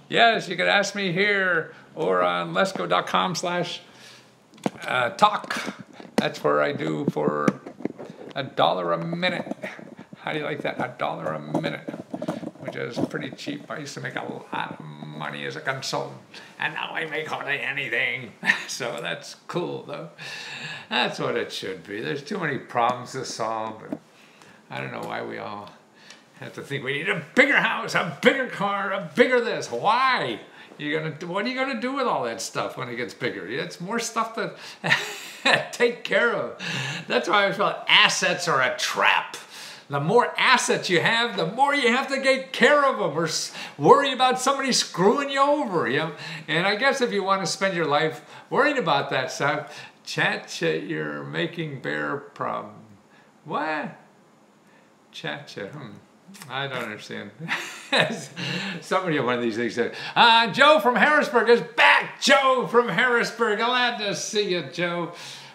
Yes, you can ask me here or on lesgo.com/talk. That's where I do for $1 a minute. How do you like that? $1 a minute, which is pretty cheap. I used to make a lot of money as a consultant, and now I make hardly anything. So that's cool, though. That's what it should be. There's too many problems to solve, and I don't know why we all have to think we need a bigger house, a bigger car, a bigger this. Why? What are you gonna do with all that stuff when it gets bigger? It's more stuff to take care of. That's why I felt assets are a trap. The more assets you have, the more you have to take care of them or worry about somebody screwing you over. You know? And I guess if you want to spend your life worrying about that stuff, you're making bear problem. What? I don't understand. Somebody on one of these things said, Joe from Harrisburg is back. Joe from Harrisburg. Glad to see you, Joe.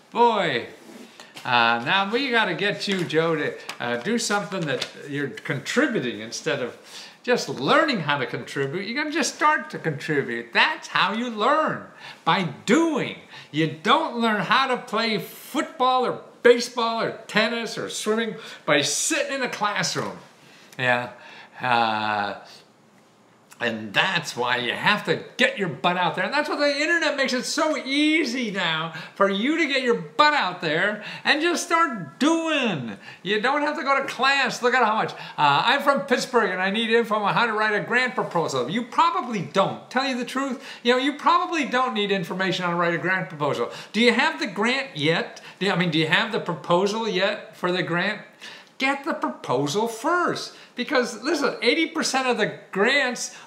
Boy. Now we got to get you, Joe, to do something that you're contributing instead of just learning how to contribute. You're going to just start to contribute. That's how you learn, by doing. You don't learn how to play football or baseball or tennis or swimming by sitting in a classroom. Yeah. And that's why you have to get your butt out there. And that's why the internet makes it so easy now for you to get your butt out there and just start doing. You don't have to go to class. Look at how much. I'm from Pittsburgh and I need info on how to write a grant proposal. You probably don't. Tell you the truth, you probably don't need information on how to write a grant proposal. Do you have the grant yet? Do you have the proposal yet for the grant? Get the proposal first. Because, listen, 80% of the grants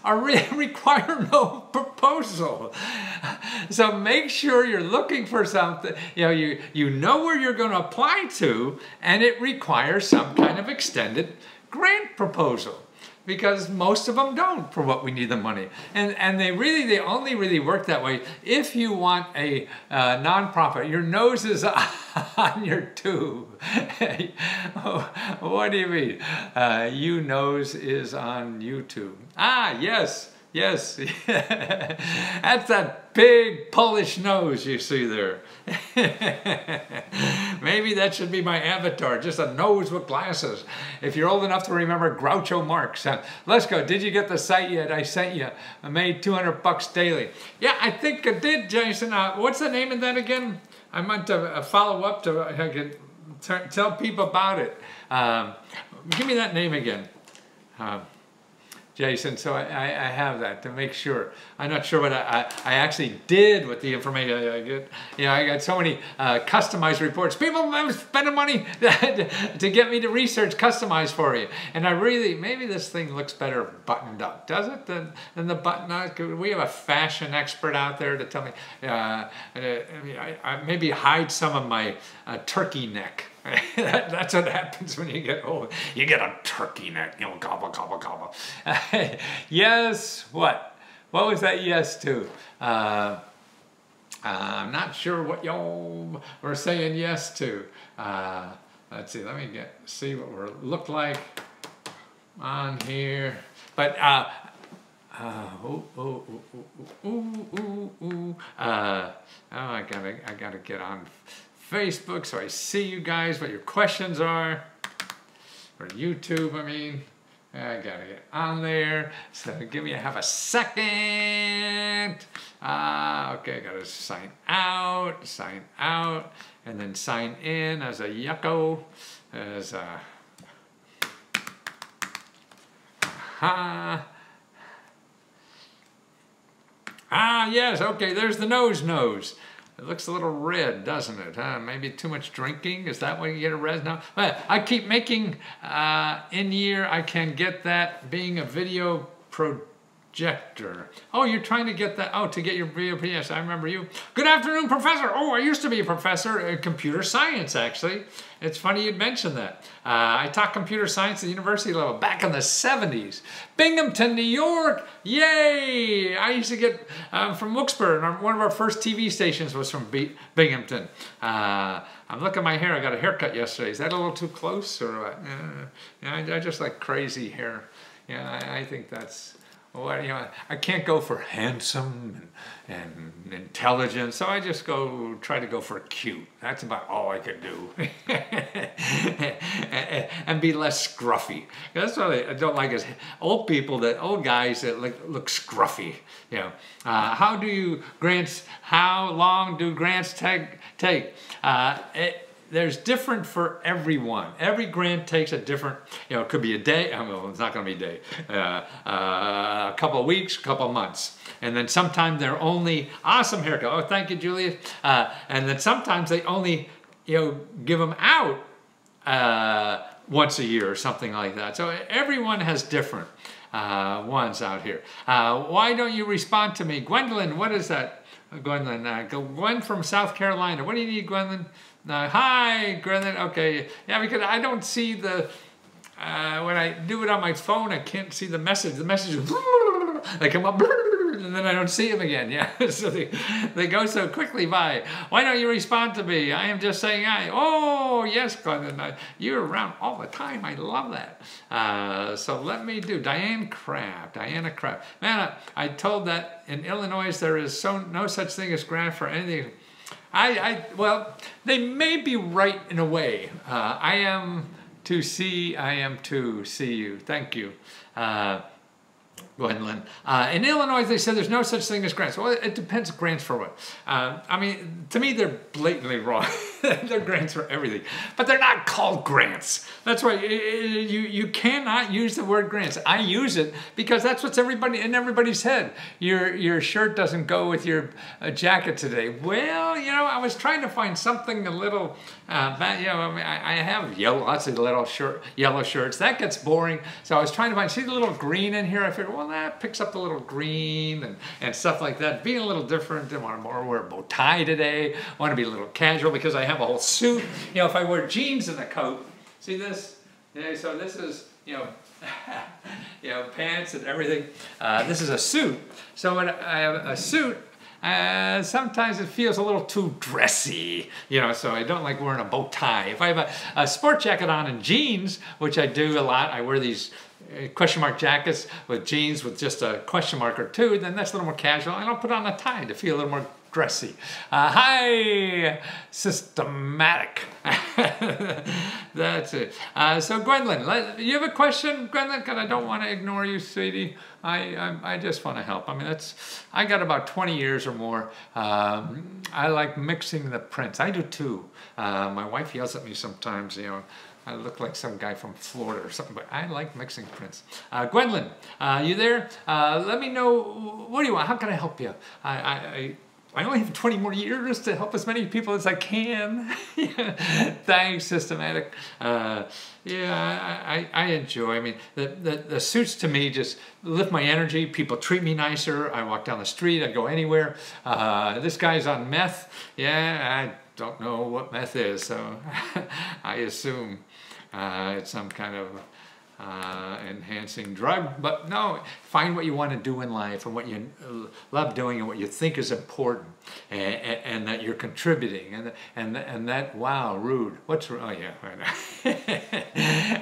require no proposal. So make sure you're looking for something, you know where you're going to apply to, and it requires some kind of extended grant proposal. Because most of them don't for what we need the money. And they only really work that way if you want a nonprofit. Your nose is on your tube. What do you mean? You nose is on YouTube. Ah, yes. Yes, that's that big Polish nose you see there. Maybe that should be my avatar, just a nose with glasses. If you're old enough to remember Groucho Marx. Let's go. Did you get the site yet? I sent you. I made $200 daily. Yeah, I think I did, Jason. What's the name of that again? I meant to follow up to tell people about it. Give me that name again. Jason, so I have that to make sure. I'm not sure what I actually did with the information I get. I got so many customized reports. People have spending money to get me to research customized for you. And maybe this thing looks better buttoned up, does it, than the button up? We have a fashion expert out there to tell me, maybe hide some of my turkey neck. That's what happens when you get old. You get a turkey neck, gobble, gobble, gobble. Yes, what? What was that yes to? I'm not sure what y'all were saying yes to. Let's see, let me see what we look like on here. But, I gotta get on Facebook so I see you guys, what your questions are, or YouTube, I gotta get on there, so give me half a second. Okay, I gotta sign out, and then sign in as a yucko, as a, yes, okay, there's the nose. It looks a little red, doesn't it? Maybe too much drinking? Is that why you get a red now? I keep making in year. I can get that being a video projector. Oh, you're trying to get that. Oh, to get your video. Yes, I remember you. Good afternoon, Professor. Oh, I used to be a professor in computer science, actually. It's funny you'd mention that. I taught computer science at the university level back in the 70s. Binghamton, New York. Yay! I used to get from Wilkes-Barre. One of our first TV stations was from Binghamton. I'm looking at my hair. I got a haircut yesterday. Is that a little too close? Or I just like crazy hair. Yeah, I think that's what, you know, I can't go for handsome and intelligent, so I just try to go for cute. That's about all I could do. And be less scruffy. That's what I don't like, is old guys that look scruffy. You know, how long do grants take? There's different for everyone. Every grant takes a different, you know, it could be a day, well, it's not gonna be a day, a couple of weeks, a couple of months. And then sometimes they're only, awesome haircut, oh, thank you, Julia. And then sometimes they only, you know, give them out once a year or something like that. So everyone has different ones out here. Why don't you respond to me? Gwendolyn, what is that? Gwendolyn, Gwen from South Carolina. What do you need, Gwendolyn? Hi, Gwendolyn. Okay, yeah, because I don't see the, when I do it on my phone, I can't see the message. The messages, they come up, and then I don't see them again. Yeah, so they go so quickly by. Why don't you respond to me? I am just saying hi. Oh, yes, Gwendolyn. You're around all the time. I love that. So let me do Diana Craft. Man, I told that in Illinois there is no such thing as grant for anything. Well, they may be right in a way. I am to see you. Thank you. Gwendolyn. In Illinois, they said there's no such thing as grants. Well, it depends grants for what. I mean, to me, they're blatantly wrong. They're grants for everything. But they're not called grants. That's why you cannot use the word grants. I use it because that's what's in everybody's head. Your shirt doesn't go with your jacket today. Well, you know, I was trying to find something a little, you know, I mean, I have lots of little yellow shirts. That gets boring. So I was trying to find, see the little green in here? I figured, well, that picks up the little green and stuff like that. Being a little different, I want to wear a bow tie today. I want to be a little casual because I have a whole suit. You know, if I wear jeans and a coat, see this? Yeah, so this is, you know, you know, pants and everything. This is a suit. So when I have a suit, sometimes it feels a little too dressy, you know, so I don't like wearing a bow tie. If I have a sport jacket on and jeans, which I do a lot, I wear these question mark jackets with jeans with just a question mark or two, then that's a little more casual, and I'll put on a tie to feel a little more dressy. Hi, systematic. That's it. So Gwendolyn, you have a question, Gwendolyn? Because I don't want to ignore you, sweetie. I just want to help. I mean, I got about 20 years or more. I like mixing the prints. I do too. My wife yells at me sometimes, you know, I look like some guy from Florida or something, but I like mixing prints. Gwendolyn, you there? Let me know, what do you want? How can I help you? I only have 20 more years to help as many people as I can. Thanks, Systematic. Yeah, I enjoy. I mean, the suits to me just lift my energy. People treat me nicer. I walk down the street. I go anywhere. This guy's on meth. Yeah, I don't know what meth is, so I assume it's some kind of enhancing drug, but no, find what you want to do in life and what you love doing and what you think is important, and that you're contributing, and that, wow, rude, what's, oh yeah,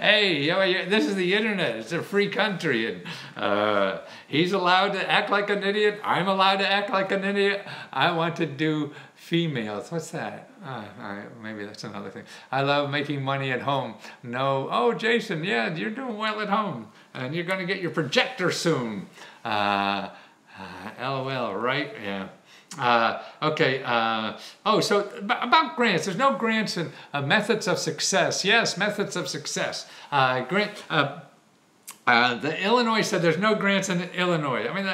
hey, this is the internet, it's a free country, and he's allowed to act like an idiot, I'm allowed to act like an idiot, I want to do females, what's that? Maybe that's another thing. I love making money at home. No, oh, Jason, yeah, you're doing well at home. And you're going to get your projector soon. LOL, right? Yeah. Okay. Oh, so about grants. There's no grants and methods of success. Yes, methods of success. The Illinois said there's no grants in Illinois. I mean,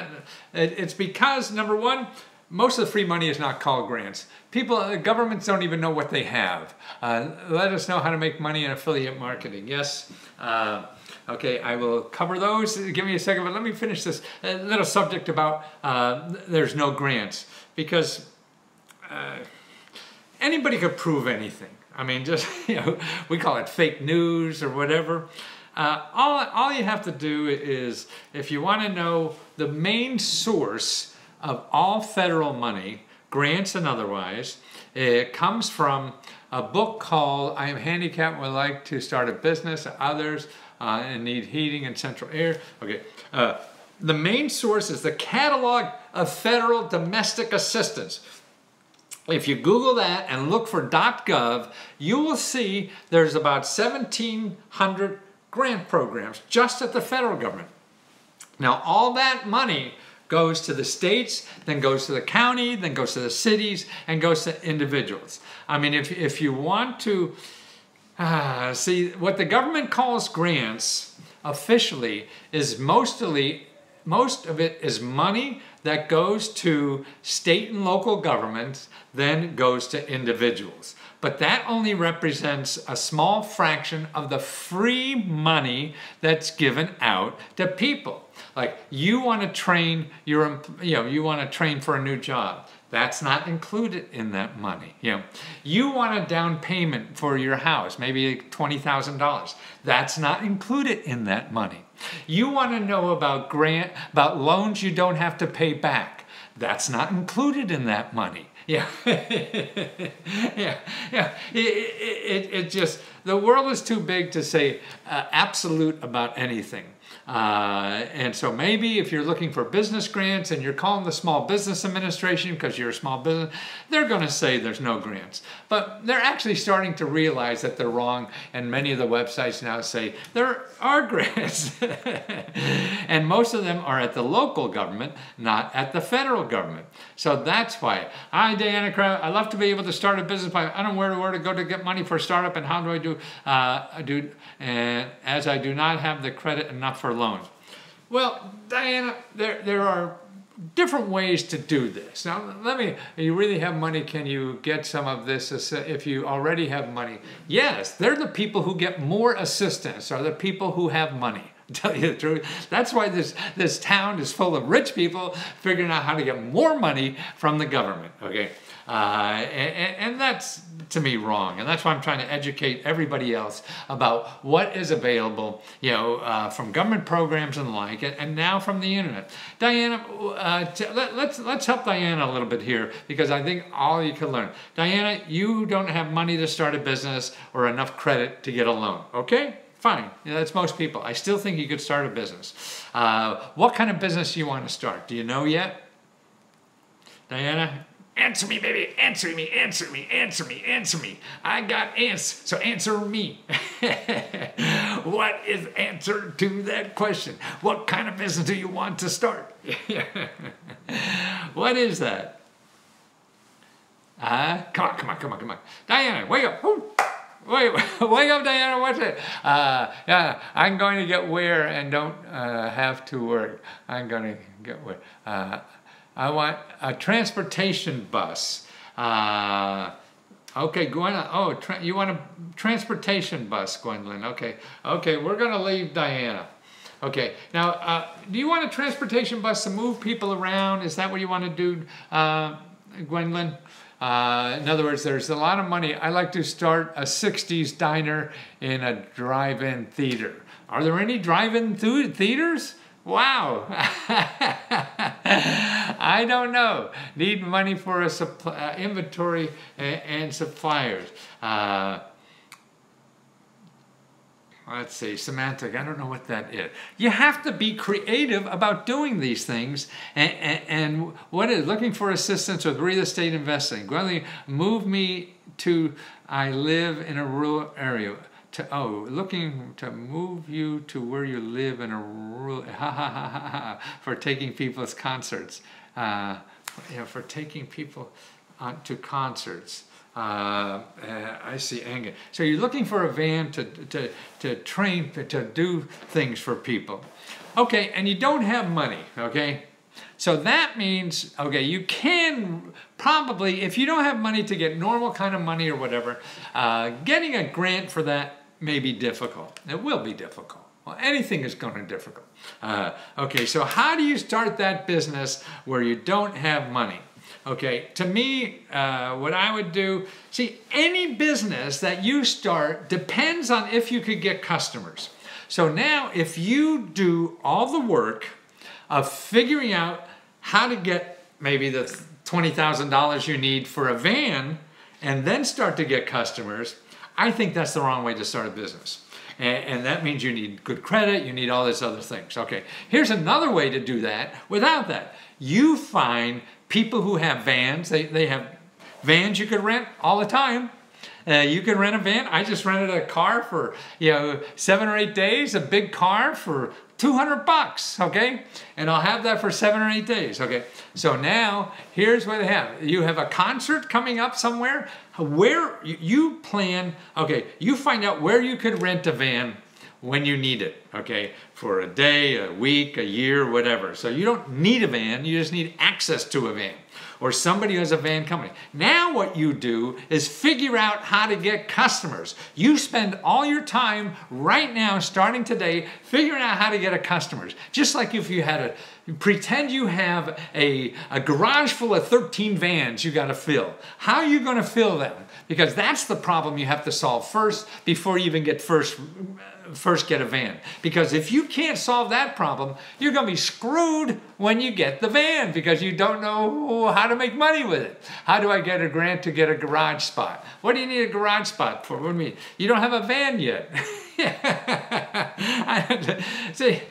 it's because, number one, most of the free money is not called grants. Governments don't even know what they have. Let us know how to make money in affiliate marketing. Yes? Okay, I will cover those. Give me a second, but let me finish this little subject about there's no grants. Because anybody could prove anything. I mean, just, you know, we call it fake news or whatever. All you have to do is, if you want to know the main source of all federal money, grants and otherwise, it comes from a book called I Am Handicapped and Would Like to Start a Business, Others and Need Heating and Central Air. Okay, The main source is the Catalog of Federal Domestic Assistance. If you Google that and look for .gov, you will see there's about 1,700 grant programs just at the federal government. Now, all that money goes to the states, then goes to the county, then goes to the cities, and goes to individuals. I mean, if you want to see, what the government calls grants officially is most of it is money that goes to state and local governments, then goes to individuals. But that only represents a small fraction of the free money that's given out to people. Like, you want to train you want to train for a new job. That's not included in that money. You want a down payment for your house, maybe $20,000. That's not included in that money. You want to know about loans you don't have to pay back. That's not included in that money. It just, the world is too big to say absolute about anything. And so maybe if you're looking for business grants and you're calling the Small Business Administration because you're a small business, they're going to say there's no grants. But they're actually starting to realize that they're wrong, and many of the websites now say there are grants. And most of them are at the local government, not at the federal government. So that's why. Hi, Diana Crow. I love to be able to start a business, but I don't know where to go to get money for a startup, and how do I do, and as I do not have the credit enough for loans. Well, Diana, there are different ways to do this. Now, you really have money, can you get some of this if you already have money? Yes, they're the people who get more assistance, are the people who have money. Tell you the truth. That's why this town is full of rich people figuring out how to get more money from the government, okay? And that's, to me, wrong. And that's why I'm trying to educate everybody else about what is available, from government programs and the like, and now from the internet. Diana, let's help Diana a little bit here, because I think all you can learn. Diana, you don't have money to start a business or enough credit to get a loan, okay? Fine, that's most people. I still think you could start a business. What kind of business do you want to start? Do you know yet? Diana? Answer me, baby. Answer me, answer me, answer me, answer me. I got answers, so answer me. What is answer to that question? What kind of business do you want to start? What is that? Come on. Diana, wake up. Wake up, Diana, what's it? Yeah, I'm going to get where and don't have to work. I'm going to get where. I want a transportation bus. Okay, Gwendolyn. You want a transportation bus, Gwendolyn. Okay, we're going to leave Diana. Okay, now, do you want a transportation bus to move people around? Is that what you want to do, Gwendolyn? In other words, there's a lot of money. I like to start a 60s diner in a drive-in theater. Are there any drive-in theaters? Wow. I don't know. Need money for a inventory and suppliers. Let's see, semantic, I don't know what that is. You have to be creative about doing these things, and what is looking for assistance with real estate investing. Gwendolyn, move me to, I live in a rural area. Looking to move you to where you live in a rural, for taking people's concerts. For taking people to concerts. I see anger. So you're looking for a van to train, to do things for people. Okay, and you don't have money, okay? So that means, okay, you can probably, if you don't have money to get normal kind of money or whatever, getting a grant for that may be difficult. It will be difficult. Well, anything is going to be difficult. Okay, so how do you start that business where you don't have money? Okay, to me, what I would do, see, any business that you start depends on if you could get customers. So now, if you do all the work of figuring out how to get maybe the $20,000 you need for a van, and then start to get customers, I think that's the wrong way to start a business. And that means you need good credit, you need all these other things. Okay, here's another way to do that without that. You find people who have vans, they have vans you could rent all the time. You can rent a van. I just rented a car for 7 or 8 days, a big car for $200, okay? And I'll have that for 7 or 8 days, okay? So now, here's what they have. You have a concert coming up somewhere, where you plan, okay, you find out where you could rent a van when you need it, okay? For a day, a week, a year, whatever. So you don't need a van, you just need access to a van. Or somebody who has a van company. Now what you do is figure out how to get customers. You spend all your time right now, starting today, figuring out how to get customers. Just like if you had pretend you have a garage full of 13 vans you got to fill. How are you going to fill them? Because that's the problem you have to solve first before you even get first get a van. Because if you can't solve that problem, you're going to be screwed when you get the van because you don't know how to make money with it. How do I get a grant to get a garage spot? What do you need a garage spot for? What do you mean? You don't have a van yet. See,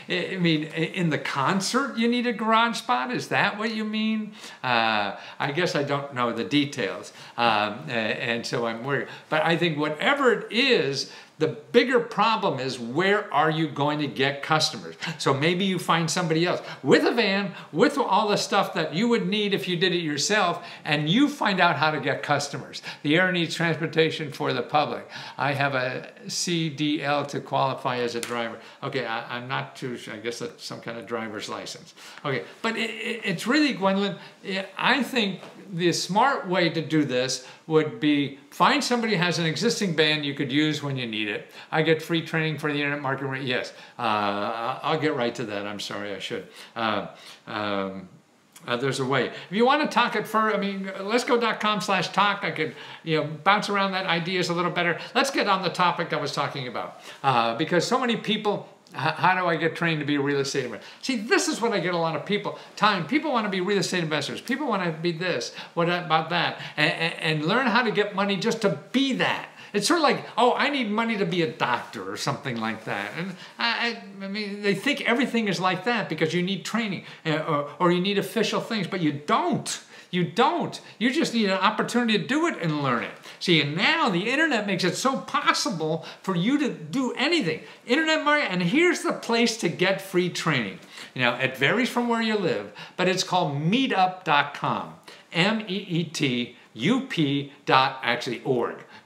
I mean, in the concert you need a garage spot? Is that what you mean? I guess I don't know the details, and so I'm worried. But I think whatever it is, the bigger problem is, where are you going to get customers? So maybe you find somebody else with a van, with all the stuff that you would need if you did it yourself, and you find out how to get customers. The air needs transportation for the public. I have a CDL to qualify as a driver. Okay, I'm not too sure. I guess that's some kind of driver's license. Okay, but it's really, Gwendolyn, I think the smart way to do this would be find somebody who has an existing van you could use when you need it. I get free training for the internet marketing rate. Yes, I'll get right to that. I'm sorry, I should. There's a way. If you want to talk it for, I mean, letsgo.com/talk. I could, bounce around that ideas a little better. Let's get on the topic I was talking about, because so many people. How do I get trained to be a real estate investor? See, this is what I get a lot of people. People want to be real estate investors. People want to be this. What about that? And learn how to get money just to be that. It's sort of like, oh, I need money to be a doctor or something like that. And I mean, they think everything is like that because you need training or you need official things, but you don't. You don't. You just need an opportunity to do it and learn it. See, and now the internet makes it so possible for you to do anything. Internet marketing, and here's the place to get free training. It varies from where you live, but it's called meetup.com. MEETUP.org.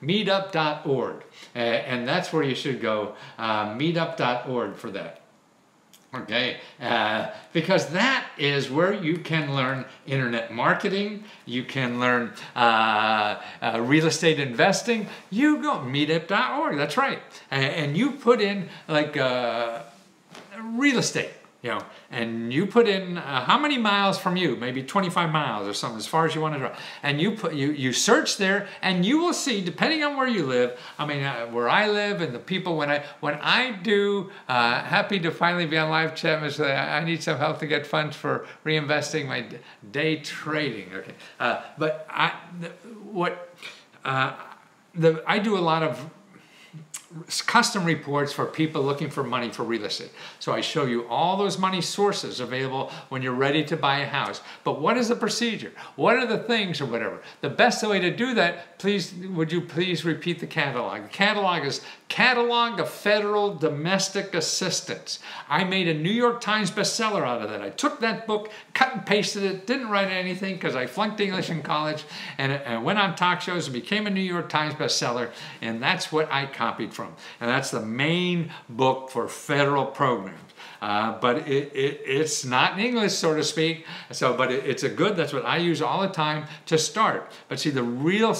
Meetup.org. And that's where you should go. Meetup.org for that. Okay, because that is where you can learn internet marketing, you can learn real estate investing. You go meetup.org, that's right, and you put in like real estate, and you put in how many miles from you, maybe 25 miles or something, as far as you want to drive, and you search there, and you will see, depending on where you live, I mean, where I live and the people, when I do, happy to finally be on live chat, I need some help to get funds for reinvesting my day trading, okay, but I do a lot of custom reports for people looking for money for real estate. So I show you all those money sources available when you're ready to buy a house. But what is the procedure? What are the things or whatever? The best way to do that, would you please repeat the catalog? The catalog is Catalog of Federal Domestic Assistance. I made a New York Times bestseller out of that. I took that book, cut and pasted it, didn't write anything because I flunked English in college, and went on talk shows and became a New York Times bestseller, and that's what I copied from. And that's the main book for federal programs. But it's not in English, so to speak. But it's that's what I use all the time to start. But see, the real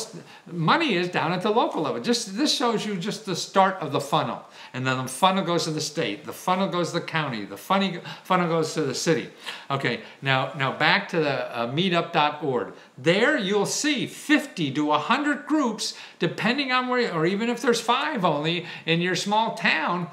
money is down at the local level. This shows you just the start of the funnel. And then the funnel goes to the state, the funnel goes to the county, the funnel goes to the city. Okay, now back to the meetup.org. There you'll see 50 to 100 groups, depending on where, or even if there's 5 only in your small town.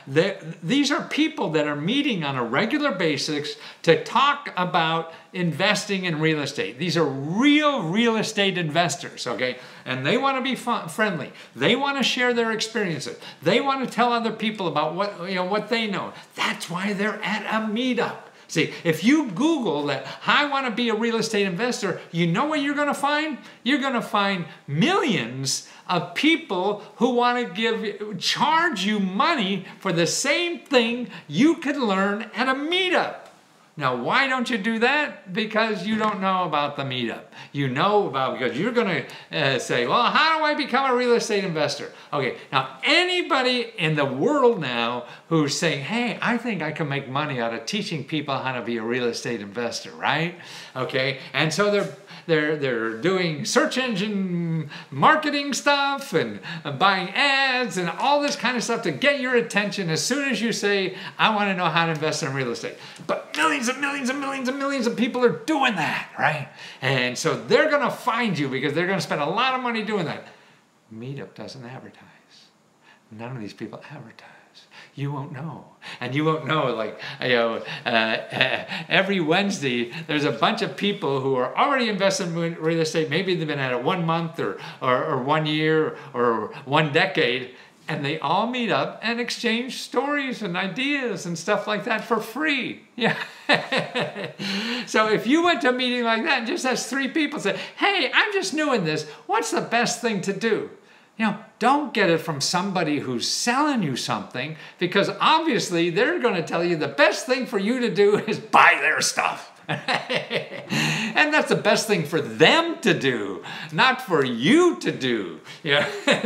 These are people that are meeting on a regular basis to talk about investing in real estate. These are real estate investors, okay? And they want to be friendly. They want to share their experiences. They want to tell other people about what they know. That's why they're at a meetup. See, if you Google that, I want to be a real estate investor, you know what you're going to find? You're going to find millions of people who want to charge you money for the same thing you could learn at a meetup. Now, why don't you do that? Because you don't know about the meetup. You know about, because you're going to say, well, how do I become a real estate investor? Okay, now anybody in the world now who's saying, hey, I think I can make money out of teaching people how to be a real estate investor, right? Okay, and so they're doing search engine marketing stuff and buying ads and all this kind of stuff to get your attention as soon as you say, I want to know how to invest in real estate. But millions and millions and millions and millions of people are doing that, right? And so they're going to find you because they're going to spend a lot of money doing that. Meetup doesn't advertise. None of these people advertise. You won't know. And you won't know, like, every Wednesday, there's a bunch of people who are already invested in real estate. Maybe they've been at it 1 month or 1 year or 1 decade. And they all meet up and exchange stories and ideas and stuff like that for free. Yeah. So if you went to a meeting like that and just asked 3 people, say, hey, I'm just new in this. What's the best thing to do? Don't get it from somebody who's selling you something, because obviously they're going to tell you the best thing for you to do is buy their stuff. And that's the best thing for them to do, not for you to do.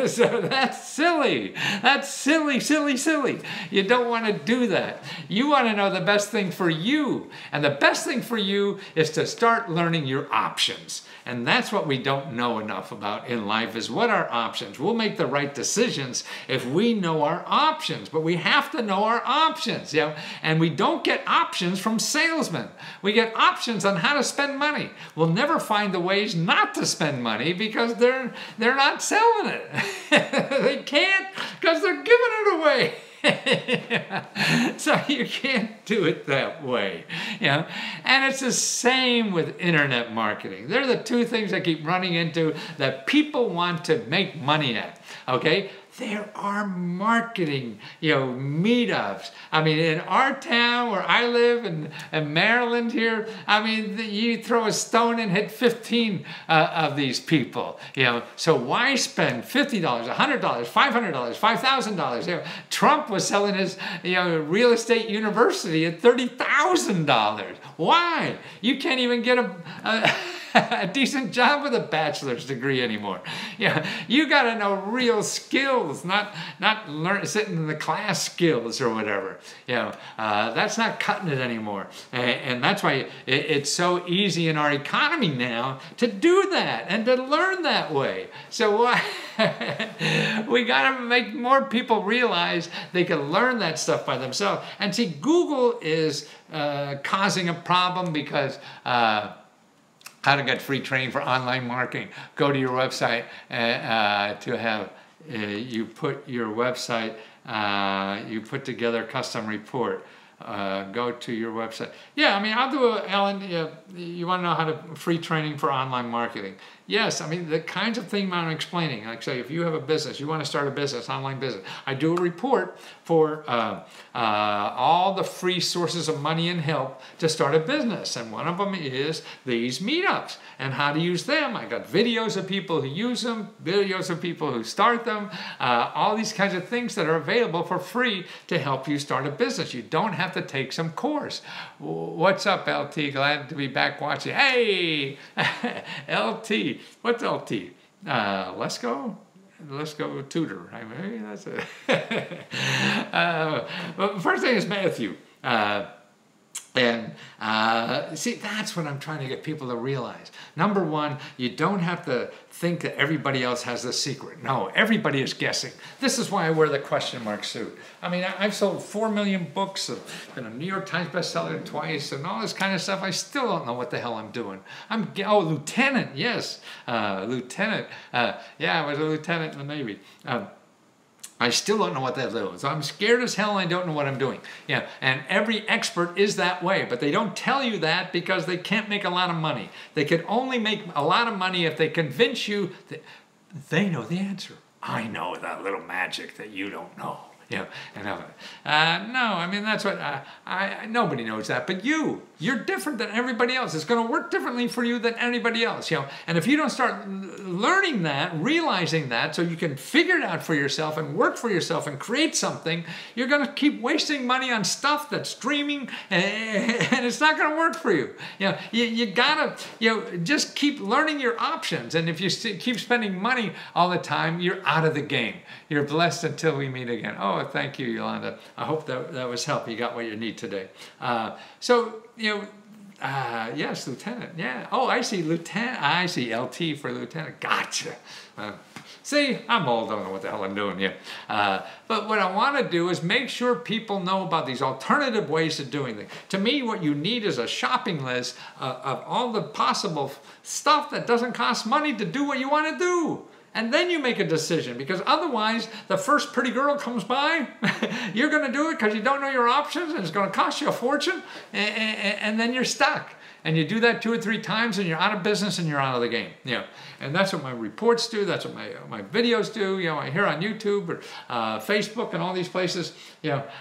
So that's silly. That's silly, silly, silly. You don't want to do that. You want to know the best thing for you. And the best thing for you is to start learning your options. And that's what we don't know enough about in life, is what are options. We'll make the right decisions if we know our options, but we have to know our options. And we don't get options from salesmen. We get options on how to spend money. We'll never find the ways not to spend money because they're not selling it. They can't, because they're giving it away. So you can't do it that way. And it's the same with internet marketing. They're the 2 things I keep running into that people want to make money at. Okay? There are marketing, meetups. I mean, in our town where I live in Maryland here, I mean, you throw a stone and hit 15 of these people. So why spend $50, $100, $500, $5,000? Trump was selling his, real estate university at $30,000. Why? You can't even get a decent job with a bachelor's degree anymore. You got to know real skills, not sitting in the class skills or whatever. That's not cutting it anymore. And that's why it's so easy in our economy now to do that and to learn that way. So we got to make more people realize they can learn that stuff by themselves. And see, Google is causing a problem because how to get free training for online marketing. Go to your website to have, you put your website, you put together a custom report. Go to your website. I mean, I'll do Alan, you want to know how to free training for online marketing. Yes, I mean, the kinds of things I'm explaining, like say, if you have a business, you want to start a business, online business, I do a report for all the free sources of money and help to start a business. And one of them is these meetups and how to use them. I got videos of people who use them, videos of people who start them, all these kinds of things that are available for free to help you start a business. You don't have to take some course. What's up, LT? Glad to be back watching. Hey, LT. What's LT? Let's go tutor. I mean, that's it. Well, first thing is Matthew. See, that's what I'm trying to get people to realize. Number one, you don't have to think that everybody else has the secret. No, everybody is guessing. This is why I wear the question mark suit. I mean, I've sold 4 million books, been a New York Times bestseller twice, and all this kind of stuff. I still don't know what the hell I'm doing. Lieutenant, yes. Lieutenant. Yeah, I was a lieutenant in the Navy. I still don't know what they're doing. So I'm scared as hell and I don't know what I'm doing. Yeah, and every expert is that way, but they don't tell you that because they can't make a lot of money. They can only make a lot of money if they convince you that they know the answer. I know that little magic that you don't know. Yeah, no, I mean, that's what, nobody knows that, but you're different than everybody else. It's going to work differently for you than anybody else, and if you don't start learning that, realizing that, so you can figure it out for yourself and work for yourself and create something, you're going to keep wasting money on stuff that's dreaming, and it's not going to work for you. You gotta, just keep learning your options, and if you keep spending money all the time, you're out of the game. You're blessed until we meet again. Oh, thank you, Yolanda. I hope that was help. You got what you need today. Yes, Lieutenant. Yeah. Oh, I see Lieutenant. I see LT for Lieutenant. Gotcha. See, I'm old. I don't know what the hell I'm doing here. But what I want to do is make sure people know about these alternative ways of doing things. To me, what you need is a shopping list of all the possible stuff that doesn't cost money to do what you want to do. And then you make a decision, because otherwise the first pretty girl comes by, you're going to do it because you don't know your options and it's going to cost you a fortune, and then you're stuck. And you do that 2 or 3 times and you're out of business and you're out of the game. And that's what my reports do. That's what my videos do. I hear on YouTube or Facebook and all these places.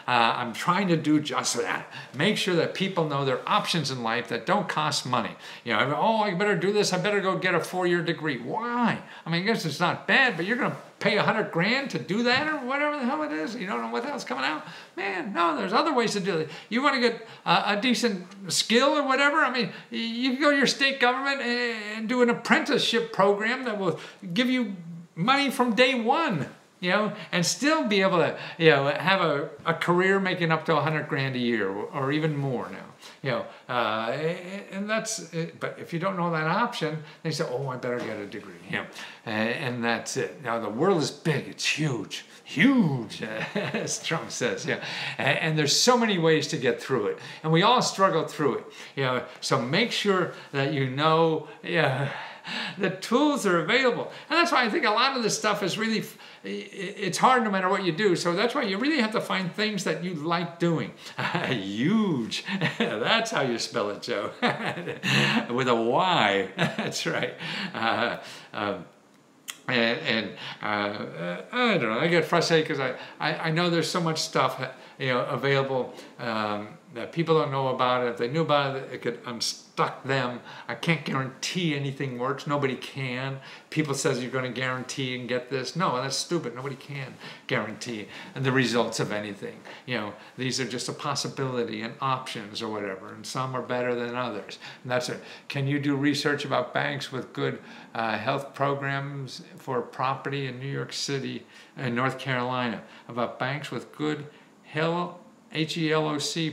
I'm trying to do just that. Make sure that people know their options in life that don't cost money. Oh, I better do this. I better go get a 4-year degree. Why? I mean, I guess it's not bad, but you're going to pay $100 grand to do that or whatever the hell it is. You don't know what the hell's coming out. Man, no, there's other ways to do it. You want to get a decent skill or whatever? I mean, you can go to your state government and do an apprenticeship program that will give you money from day one, and still be able to, have a career making up to $100 grand a year or even more now. And that's it. But if you don't know that option, they say, oh, I better get a degree. And that's it. Now, the world is big. It's huge, as Trump says. And there's so many ways to get through it. And we all struggle through it. So make sure that the tools are available. And that's why I think a lot of this stuff is really, it's hard no matter what you do. So that's why you really have to find things that you like doing. Huge. That's how you spell it, Joe. With a Y. That's right. I don't know, I get frustrated because I know there's so much stuff available that people don't know about it. If they knew about it, it could unstuck them. I can't guarantee anything works. Nobody can. People says you're going to guarantee and get this. No, that's stupid. Nobody can guarantee the results of anything. These are just a possibility and options or whatever, and some are better than others. And that's it. Can you do research about banks with good health programs for property in New York City and North Carolina, about banks with good HELOC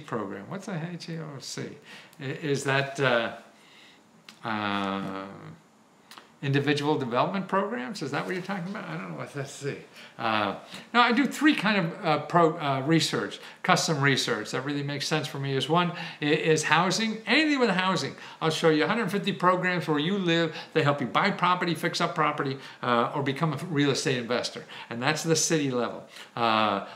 program? What's a HELOC? Is that individual development programs? Is that what you're talking about? I don't know what that's. Now I do 3 kind of research, custom research that really makes sense for me. One is housing, anything with housing. I'll show you 150 programs where you live. They help you buy property, fix up property, or become a real estate investor. And that's the city level. I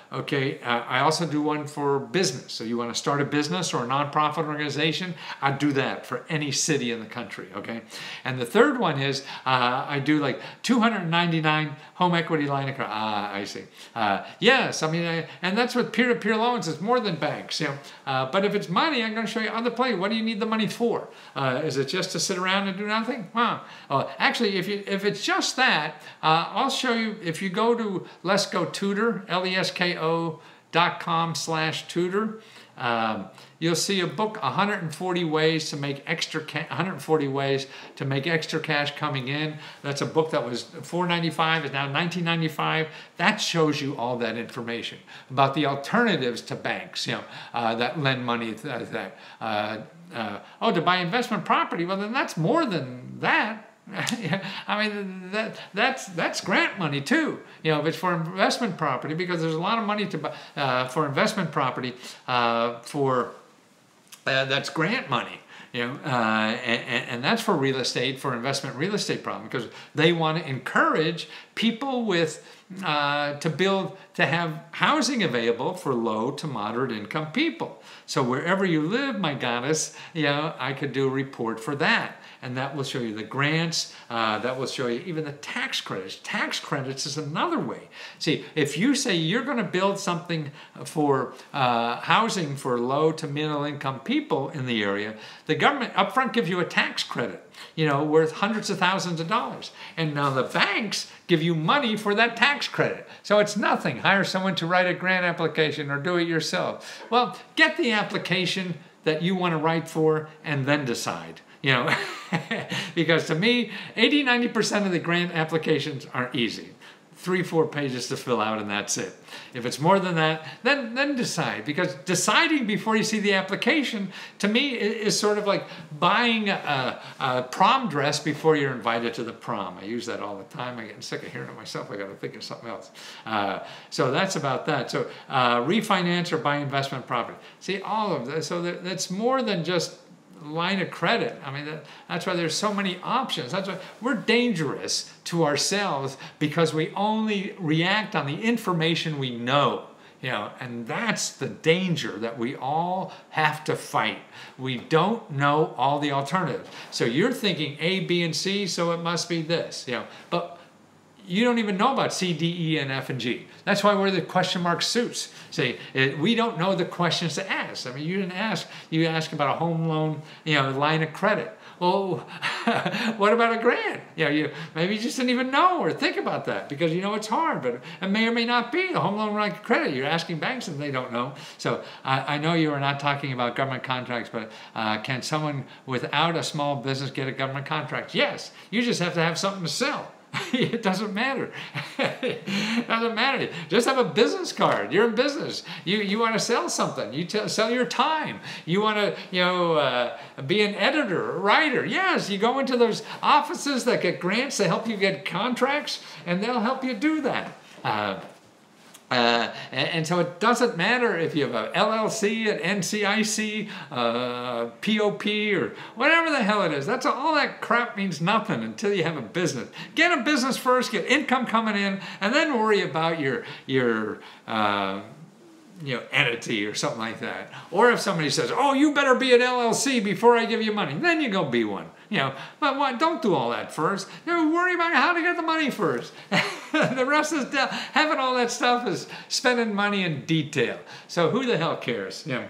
also do one for business. So you want to start a business or a nonprofit organization, I do that for any city in the country. Okay. And the third one is I do like 299 home equity line of credit. I see. Yes, I mean, and that's with peer-to-peer loans. It's more than banks. But if it's money, I'm going to show you other places. What do you need the money for? Is it just to sit around and do nothing? Actually, if it's just that, I'll show you. If you go to Let's Go Tutor, lesko.com/tutor. You'll see a book, 140 ways to make extra 140 ways to make extra cash coming in. That's a book that was $4.95, is now $19.95. That shows you all that information about the alternatives to banks, that lend money. To buy investment property. Well, then that's more than that. I mean, that's grant money too. If it's for investment property, because there's a lot of money to buy for investment property that's grant money. And that's for real estate, for investment real estate problem, because they want to encourage people with to have housing available for low to moderate income people. So wherever you live, my goddess, I could do a report for that. And that will show you the grants, that will show you even the tax credits. Tax credits is another way. See, if you say you're going to build something for housing for low to middle income people in the area, the government upfront gives you a tax credit, worth hundreds of thousands of dollars. And now the banks give you money for that tax credit. So it's nothing. Hire someone to write a grant application or do it yourself. Well, get the application that you want to write for and then decide. Because to me, 80–90% of the grant applications are easy. 3–4 pages to fill out and that's it. If it's more than that, then decide. Because deciding before you see the application, to me, is sort of like buying a prom dress before you're invited to the prom. I use that all the time. I'm getting sick of hearing it myself. I got to think of something else. So that's about that. So refinance or buy investment property. See, all of that. So that's more than just line of credit. I mean, that's why there's so many options. That's why we're dangerous to ourselves, because we only react on the information we know. And that's the danger that we all have to fight. We don't know all the alternatives. So you're thinking A, B, and C, so it must be this. But you don't even know about C, D, E, and F, and G. That's why we're the question mark suits. Say, we don't know the questions to ask. I mean, you didn't ask. You ask about a home loan, line of credit. Well, what about a grant? Maybe you just didn't even know or think about that because it's hard, but it may or may not be a home loan line of credit. You're asking banks and they don't know. So I know you are not talking about government contracts, but can someone without a small business get a government contract? Yes. You just have to have something to sell. It doesn't matter. It doesn't matter. Just have a business card. You're in business. You want to sell something. You sell your time. You want to be an editor, a writer. Yes, you go into those offices that get grants to help you get contracts, and they'll help you do that. And so it doesn't matter if you have a LLC, an NCIC, POP, or whatever the hell it is. All that crap means nothing until you have a business. Get a business first, get income coming in, and then worry about your entity or something like that. Or if somebody says, oh, you better be an LLC before I give you money, then you go be one. But what? Don't do all that first. Worry about how to get the money first. The rest is having all that stuff is spending money in detail. So who the hell cares? You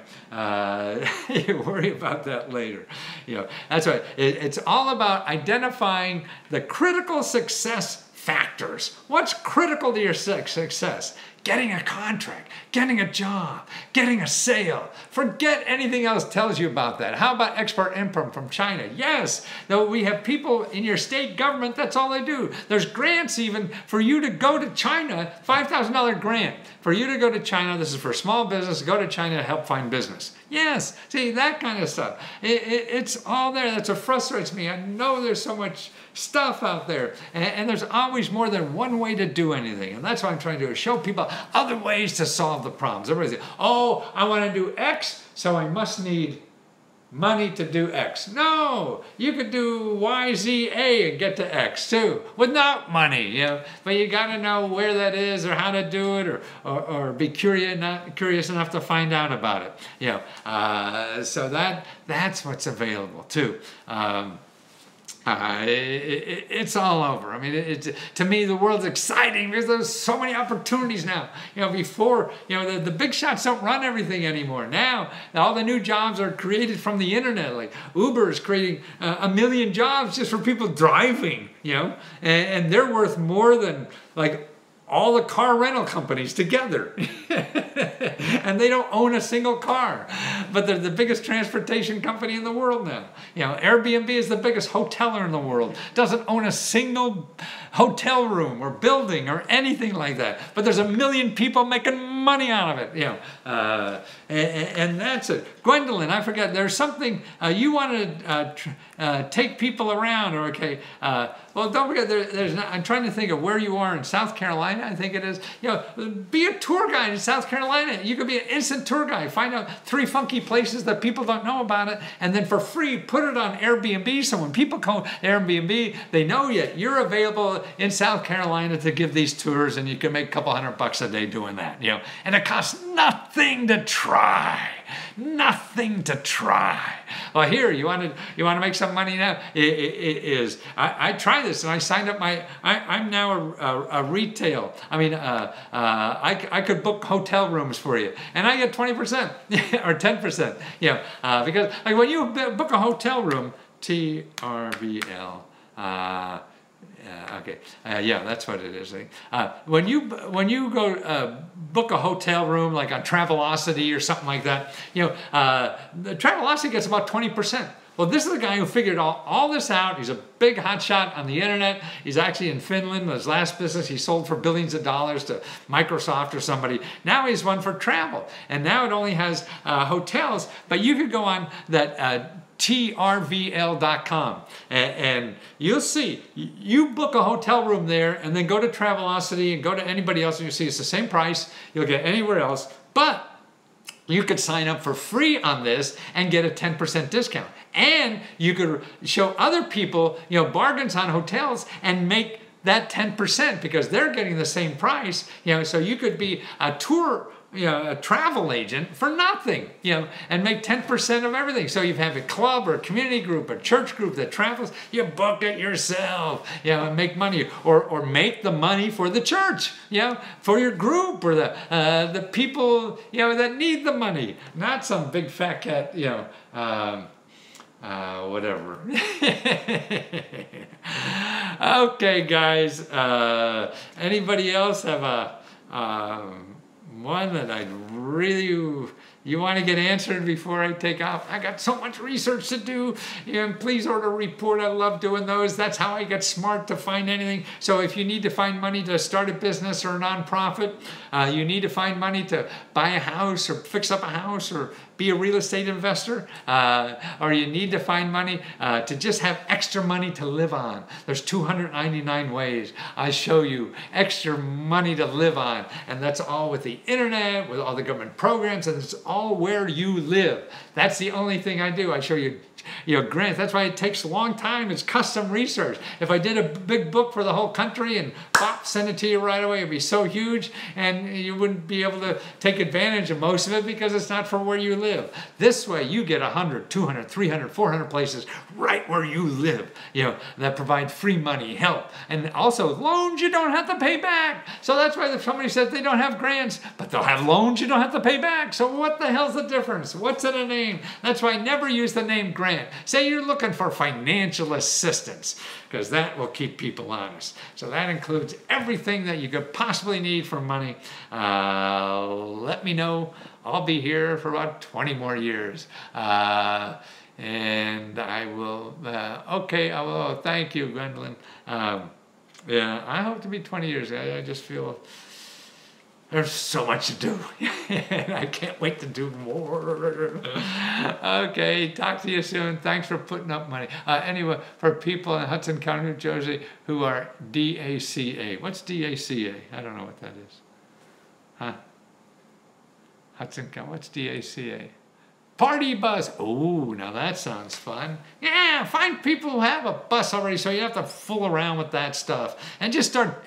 worry about that later. That's right. It's all about identifying the critical success factors. What's critical to your success? Getting a contract, getting a job, getting a sale. Forget anything else tells you about that. How about export import from China? Yes, though we have people in your state government, that's all they do. There's grants even for you to go to China, $5,000 grant. For you to go to China, this is for small business, go to China to help find business. Yes, see, that kind of stuff. It's all there. That's what frustrates me. I know there's so much stuff out there, and there's always more than one way to do anything. And that's what I'm trying to do, is show people other ways to solve the problems. Everybody says, oh, I want to do X, so I must need money to do X. No, you could do Y, Z, A and get to X too, without money, But you got to know where that is or how to do it, or be curious enough to find out about it. So that's what's available too. It's all over. I mean, to me, the world's exciting because there's so many opportunities now. Before, the big shots don't run everything anymore. Now, all the new jobs are created from the internet. Like Uber is creating 1 million jobs just for people driving, and they're worth more than like all the car rental companies together. And they don't own a single car, but they're the biggest transportation company in the world now. Airbnb is the biggest hoteler in the world, doesn't own a single hotel room or building or anything like that, but there's 1 million people making money out of it. And that's it. Gwendolyn, I forgot. There's something you want to take people around. Or okay. Well, don't forget. There's. Not, I'm trying to think of where you are in South Carolina. I think it is. You know, be a tour guide in South Carolina. You could be an instant tour guide. Find out 3 funky places that people don't know about it, and then for free put it on Airbnb. So when people call Airbnb, they know you're available in South Carolina to give these tours, and you can make a couple $100 a day doing that. You know, and it costs nothing to try. Nothing to try. Well, here you want to make some money now. I tried this and I signed up I'm now a retail. I mean, I could book hotel rooms for you, and I get 20% or 10%. You know, because like when you book a hotel room, TRVL. Okay, yeah, that's what it is. When you go book a hotel room like on Travelocity or something like that, you know, the Travelocity gets about 20%. Well, this is a guy who figured all this out. He's a big hotshot on the internet. He's actually in Finland. His last business he sold for billions of dollars to Microsoft or somebody. Now he's one for travel, and now it only has hotels. But you could go on that. TRVL.com and you'll see you book a hotel room there and then go to Travelocity and go to anybody else and you'll see it's the same price you'll get anywhere else, but you could sign up for free on this and get a 10% discount, and you could show other people, you know, bargains on hotels and make that 10% because they're getting the same price, you know. So you could be a tour, you know, a travel agent for nothing, you know, and make 10% of everything. So you have a club or a community group, a church group that travels, you book it yourself, you know, and make money, or make the money for the church, you know, for your group or the people, you know, that need the money, not some big fat cat, you know, whatever. Okay, guys. Anybody else have a one that I really you want to get answered before I take off? I got so much research to do. And please order a report. I love doing those. That's how I get smart to find anything. So if you need to find money to start a business or a nonprofit, you need to find money to buy a house or fix up a house or be a real estate investor, or you need to find money to just have extra money to live on. There's 299 ways I show you extra money to live on, and that's all with the internet, with all the government programs, and it's all where you live. That's the only thing I do. I show you, you know, grants. That's why it takes a long time. It's custom research. If I did a big book for the whole country and pop, send it to you right away, it'd be so huge, and you wouldn't be able to take advantage of most of it because it's not for where you live. This way, you get 100, 200, 300, 400 places right where you live, you know, that provide free money, help, and also loans you don't have to pay back. So that's why somebody said they don't have grants, but they'll have loans you don't have to pay back. So what the hell's the difference? What's in a name? That's why I never use the name grant. Say you're looking for financial assistance, because that will keep people honest. So that includes everything that you could possibly need for money. Let me know. I'll be here for about 20 more years. And I will, okay, I will, thank you, Gwendolyn. Yeah, I hope to be 20 years. I just feel there's so much to do, and I can't wait to do more. Okay, talk to you soon. Thanks for putting up money. Anyway, for people in Hudson County, New Jersey, who are DACA. What's DACA? I don't know what that is. Huh? Hudson County, what's DACA? Party bus. Oh, now that sounds fun. Yeah, find people who have a bus already so you have to fool around with that stuff. And just start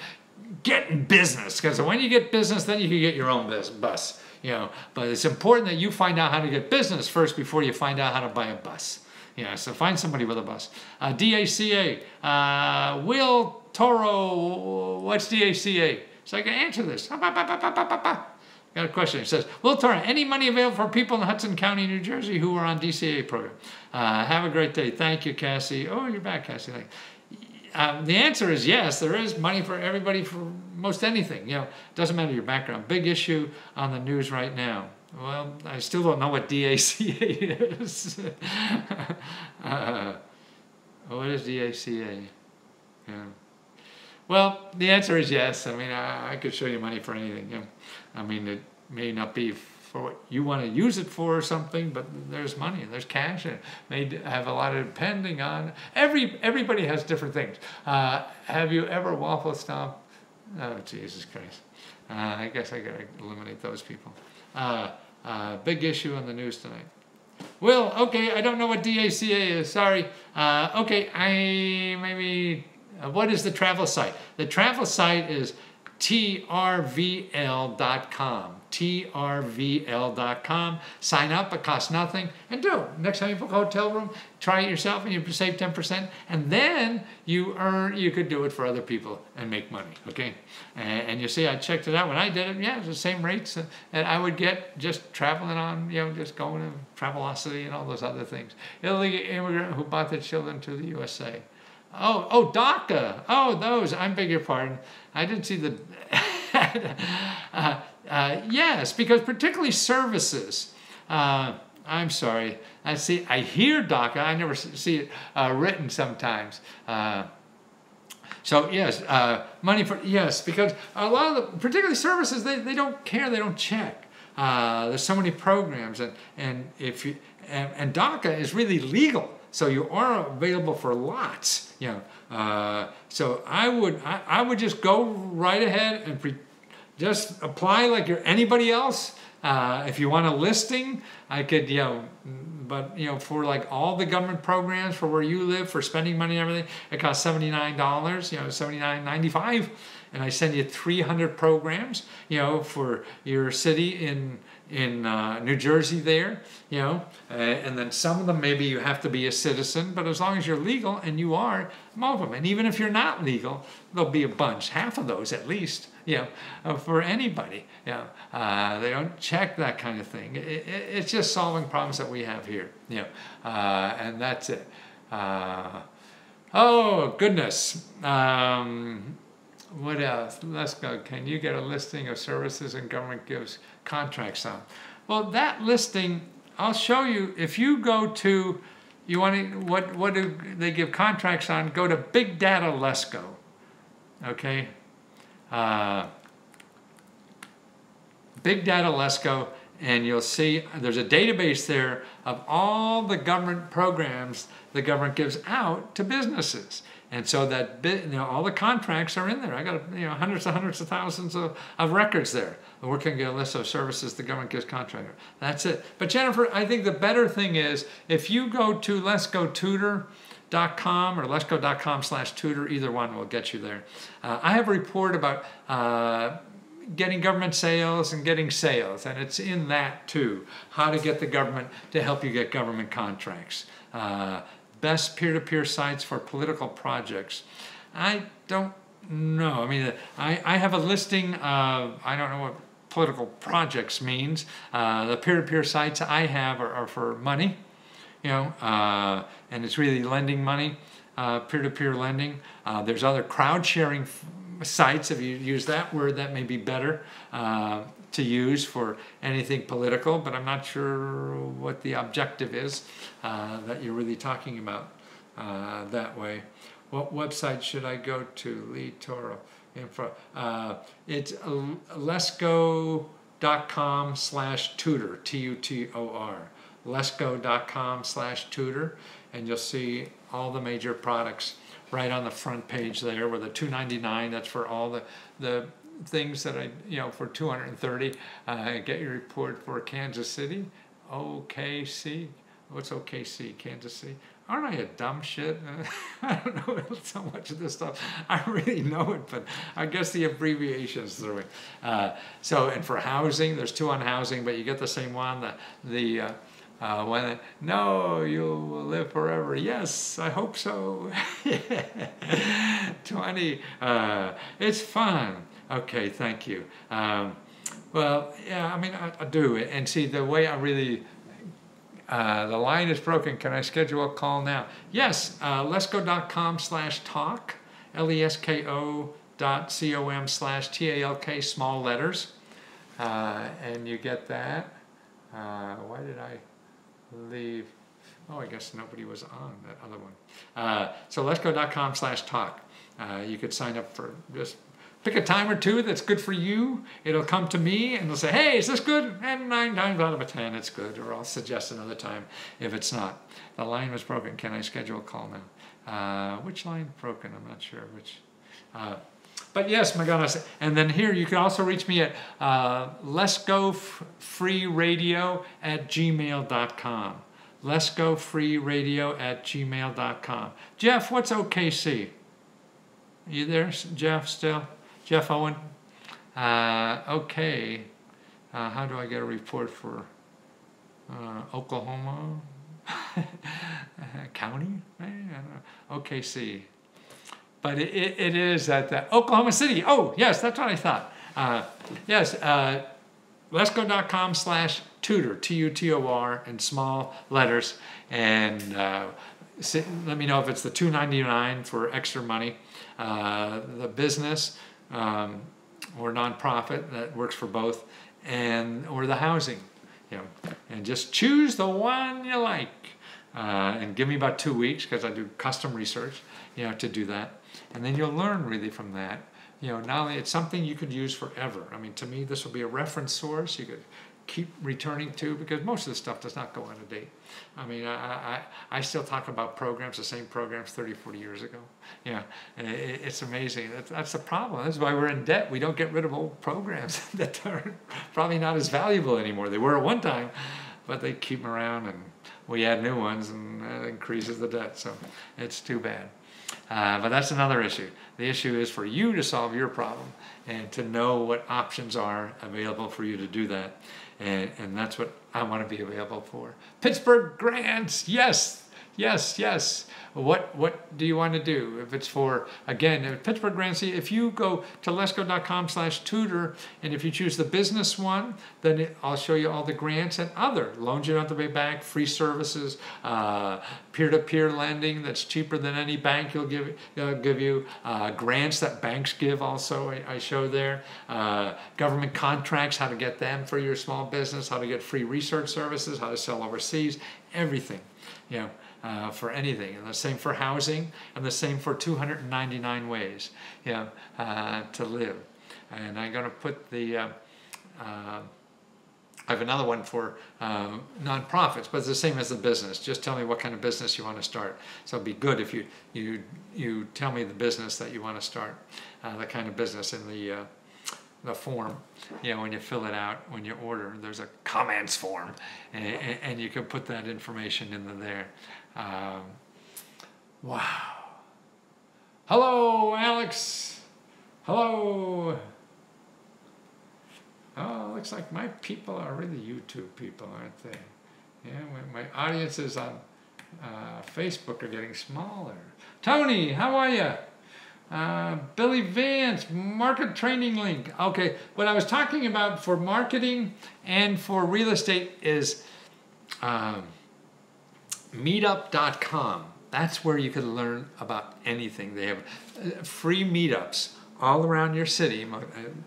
getting business, because when you get business, then you can get your own bus, you know. But it's important that you find out how to get business first before you find out how to buy a bus. Yeah, so find somebody with a bus. DACA, Will Toro, what's DACA? So I can answer this. Got a question. It says, Will Toro, any money available for people in Hudson County, New Jersey who are on DCA program? Have a great day. Thank you, Cassie. Oh, you're back, Cassie. The answer is yes, there is money for everybody for most anything. You know, doesn't matter your background. Big issue on the news right now. Well, I still don't know what DACA is. What is DACA? Yeah. Well, the answer is yes. I mean, I could show you money for anything. You know? I mean, it may not be for what you want to use it for or something, but there's money and there's cash, and it may have a lot of depending on everybody has different things. Have you ever waffle stomped? Oh, Jesus Christ. I guess I gotta eliminate those people. Big issue on the news tonight. Well, okay, I don't know what DACA is, sorry. Okay, what is the travel site? The travel site is trvl.com. trvl.com. Sign up, it costs nothing, and do it. Next time you book a hotel room, try it yourself and you save 10%, and then you could do it for other people and make money, okay? And you see, I checked it out when I did it, yeah, it's the same rates that I would get just traveling on, just going to Travelocity and all those other things. Illegal immigrant who brought their children to the USA. Oh, DACA. Oh, those. I beg your pardon. I didn't see the... yes, because particularly services. I'm sorry. I hear DACA. I never see it written sometimes. So yes, money for... Yes, because a lot of the... Particularly services, they don't care. They don't check. There's so many programs. And DACA is really legal. So you are available for lots, So I would just go right ahead and just apply like you're anybody else. If you want a listing, I could, but for like all the government programs for where you live, for spending money and everything, it costs $79, $79.95, and I send you 300 programs, for your city in New Jersey there, and then some of them maybe you have to be a citizen, but as long as you're legal, and you are, most of them, and even if you're not legal, there'll be a bunch, half of those at least, for anybody. They don't check that kind of thing. It's just solving problems that we have here, and that's it. Oh goodness. What else? Let's go. Can you get a listing of services and government gives contracts on? Well, that listing, I'll show you. If you go to, what do they give contracts on? Go to Big Data Lesco. Okay. Big Data Lesco, and you'll see there's a database there of all the government programs the government gives out to businesses. And so that all the contracts are in there. I got hundreds of thousands of records there. We're going to get a list of services the government gives contractor. That's it. But Jennifer, I think the better thing is if you go to letsgotutor.com or letsgo.com/tutor, either one will get you there. I have a report about getting government sales and getting sales, and it's in that too. How to get the government to help you get government contracts. Best peer-to-peer sites for political projects. I don't know. I mean, I have a listing of, I don't know what political projects means. The peer-to-peer sites I have are for money, and it's really lending money, peer-to-peer lending. There's other crowd-sharing sites. If you use that word, that may be better to use for anything political, but I'm not sure what the objective is that you're really talking about that way. What website should I go to? Lee Toro Info. It's letsgo.com/tutor, Tutor. Letsgo.com/tutor, and you'll see all the major products right on the front page there, where the $299, that's for all the things that for $230, get your report for Kansas City, OKC. What's OKC? Kansas City. Aren't I a dumb shit? I don't know so much of this stuff. I really know it, but I guess the abbreviations through it. And for housing, there's two on housing, but you get the same one. No, you'll live forever. Yes, I hope so. 20. It's fun. Okay, thank you. Well, yeah, I mean, I do. And see, the way I really, the line is broken. Can I schedule a call now? Yes, letsgo.com/talk, LESKO.com/TALK, small letters. And you get that. Why did I leave? Oh, I guess nobody was on that other one. So letsgo.com/talk. You could sign up for just pick a time or two that's good for you. It'll come to me and it'll say, hey, is this good? And 9 times out of 10, it's good. Or I'll suggest another time if it's not. The line was broken. Can I schedule a call now? Which line broken? I'm not sure which. But yes, my goodness. And then here, you can also reach me at letsgofreeradio@gmail.com. letsgofreeradio@gmail.com. Jeff, what's OKC? You there, Jeff, still? Jeff Owen? Okay. How do I get a report for Oklahoma? County? I don't know. OKC. But it is at Oklahoma City. Oh, yes, that's what I thought. Yes, letsgo.com/tutor, Tutor, in small letters. And let me know if it's the $2.99 for extra money, the business or nonprofit that works for both, or the housing. And just choose the one you like. And give me about 2 weeks, because I do custom research, to do that. And then you'll learn really from that. Not only it's something you could use forever. I mean, to me, this will be a reference source you could keep returning to, because most of the stuff does not go out of date. I mean, I still talk about programs, the same programs 30, 40 years ago. It's amazing. That's the problem. That's why we're in debt. We don't get rid of old programs that are probably not as valuable anymore. They were at one time, but they keep them around, and we add new ones, and that increases the debt. So it's too bad. But that's another issue. The issue is for you to solve your problem and to know what options are available for you to do that. And that's what I want to be available for. Pittsburgh grants, yes, yes, yes. What do you want to do? If it's for, again, Pittsburgh grants, if you go to letsgo.com/tutor, and if you choose the business one, then I'll show you all the grants and other loans you don't have to pay back, free services, peer-to-peer lending that's cheaper than any bank will give you, grants that banks give also, I show there, government contracts, how to get them for your small business, how to get free research services, how to sell overseas, everything, for anything. And the same for housing, and the same for 299 ways to live. And I'm going to put the I have another one for nonprofits, but it's the same as the business. Just tell me what kind of business you want to start. So it'd be good if you tell me the business that you want to start, the kind of business in the form. When you fill it out, when you order, there's a comments form, and you can put that information in there. Wow. Hello, Alex. Hello. Oh, looks like my people are really YouTube people, aren't they? My audiences on Facebook are getting smaller. Tony, how are you? Billy Vance, market training link. Okay, what I was talking about for marketing and for real estate is meetup.com. That's where you can learn about anything. They have free meetups all around your city.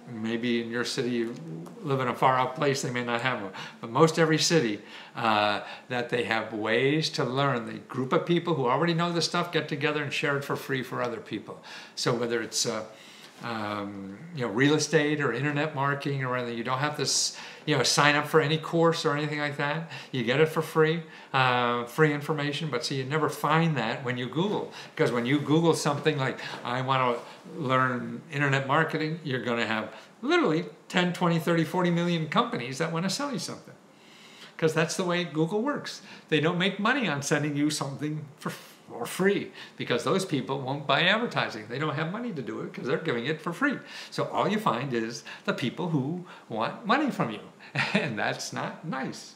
Maybe in your city you live in a far out place, they may not have them. But most every city that they have ways to learn. The group of people who already know the stuff get together and share it for free for other people. So whether it's real estate or internet marketing or anything, you don't have to sign up for any course or anything like that. You get it for free, free information. But see, you never find that when you Google, because when you Google something like I want to learn internet marketing, you're going to have literally 10, 20, 30, 40 million companies that want to sell you something, because that's the way Google works. They don't make money on sending you something for free, because those people won't buy advertising. They don't have money to do it because they're giving it for free. So all you find is the people who want money from you. And that's not nice.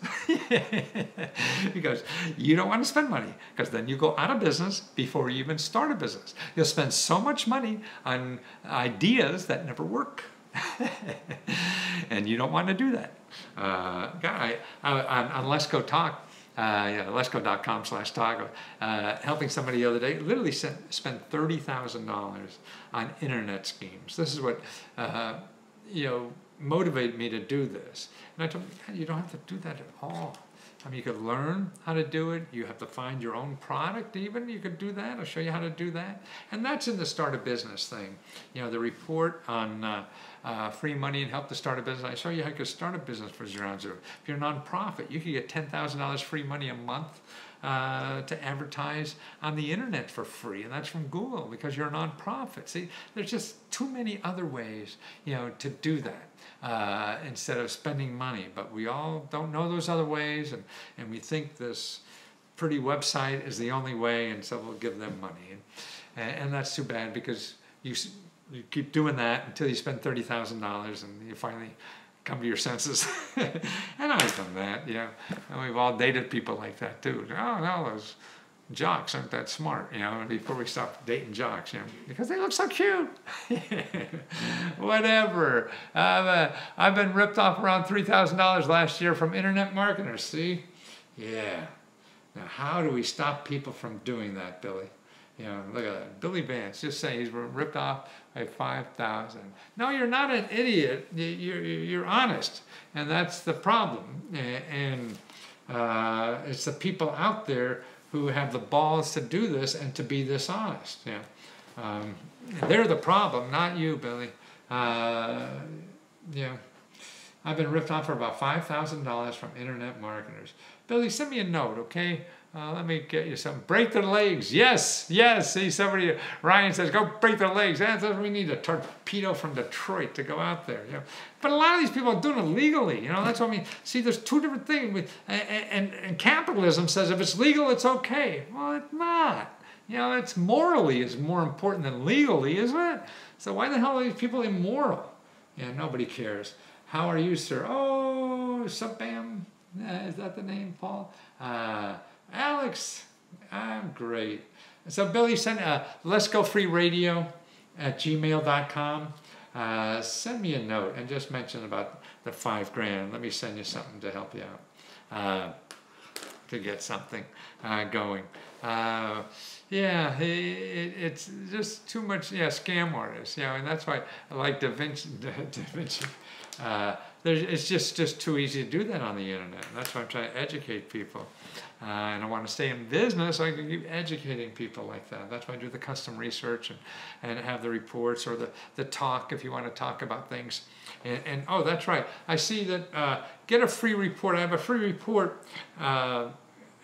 Because you don't want to spend money, because then you go out of business before you even start a business. You'll spend so much money on ideas that never work. And you don't want to do that. On Let's Go Talk, letsgo.com/talk, helping somebody the other day, literally spent $30,000 on internet schemes. This is what motivated me to do this. And I told him, you don't have to do that at all. I mean, you could learn how to do it. You have to find your own product even. You could do that. I'll show you how to do that. And that's in the Start a Business thing. You know, the report on free money and help to start a business. I show you how you can start a business for $0. If you're a nonprofit, you can get $10,000 free money a month to advertise on the internet for free, and that's from Google because you're a nonprofit. See, there's just too many other ways, you know, to do that instead of spending money. But we all don't know those other ways, and we think this pretty website is the only way, and so we'll give them money, and that's too bad because you keep doing that until you spend $30,000 and you finally come to your senses. And I've done that, you know. And we've all dated people like that too. Oh no, those jocks aren't that smart, you know, before we stop dating jocks, you know, because they look so cute. Whatever. I've been ripped off around $3,000 last year from internet marketers, see? Yeah. Now how do we stop people from doing that, Billy? You know, look at that. Billy Vance just saying he's ripped off by 5,000. No, you're not an idiot. You're honest, and that's the problem. And it's the people out there who have the balls to do this and to be dishonest. Yeah, they're the problem, not you, Billy. Yeah, I've been ripped off for about $5,000 from internet marketers. Billy, send me a note, okay? Let me get you something. Break their legs. Yes, yes. See, somebody, Ryan says, go break their legs. That's what we need, a torpedo from Detroit to go out there. You know? But a lot of these people are doing it legally. You know, that's what I mean. See, there's two different things. And capitalism says if it's legal, it's okay. Well, it's not. You know, it's morally is more important than legally, isn't it? So why the hell are these people immoral? Yeah, nobody cares. How are you, sir? Oh, Subbam. Is that the name, Paul? Alex, I'm great. So Billy, send Let's Go Free Radio at gmail.com. Send me a note and just mention about the $5,000. Let me send you something to help you out to get something going. Yeah, it's just too much. Yeah, scam artists. Yeah, and that's why I like Da Vinci. It's just too easy to do that on the internet. And that's why I'm trying to educate people. And I want to stay in business so I can keep educating people like that. That's why I do the custom research and have the reports or the talk if you want to talk about things. And oh, that's right. I see that get a free report. I have a free report at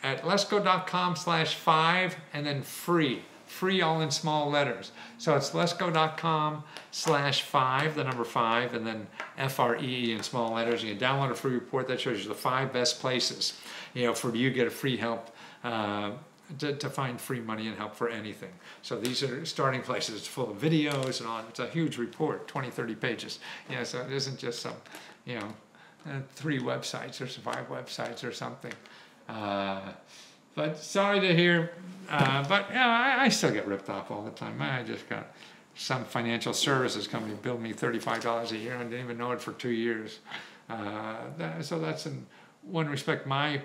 letsgo.com/5 and then free. Free all in small letters. So it's letsgo.com/5, the number 5, and then FREE in small letters. You can download a free report that shows you the 5 best places, you know, for you to get a free help to find free money and help for anything. So these are starting places. It's full of videos and all. It's a huge report, 20, 30 pages. You know, so it isn't just some, you know, 3 websites or 5 websites or something. But sorry to hear, but yeah, I still get ripped off all the time. I just got some financial services company billed me $35 a year and didn't even know it for 2 years. So that's in one respect my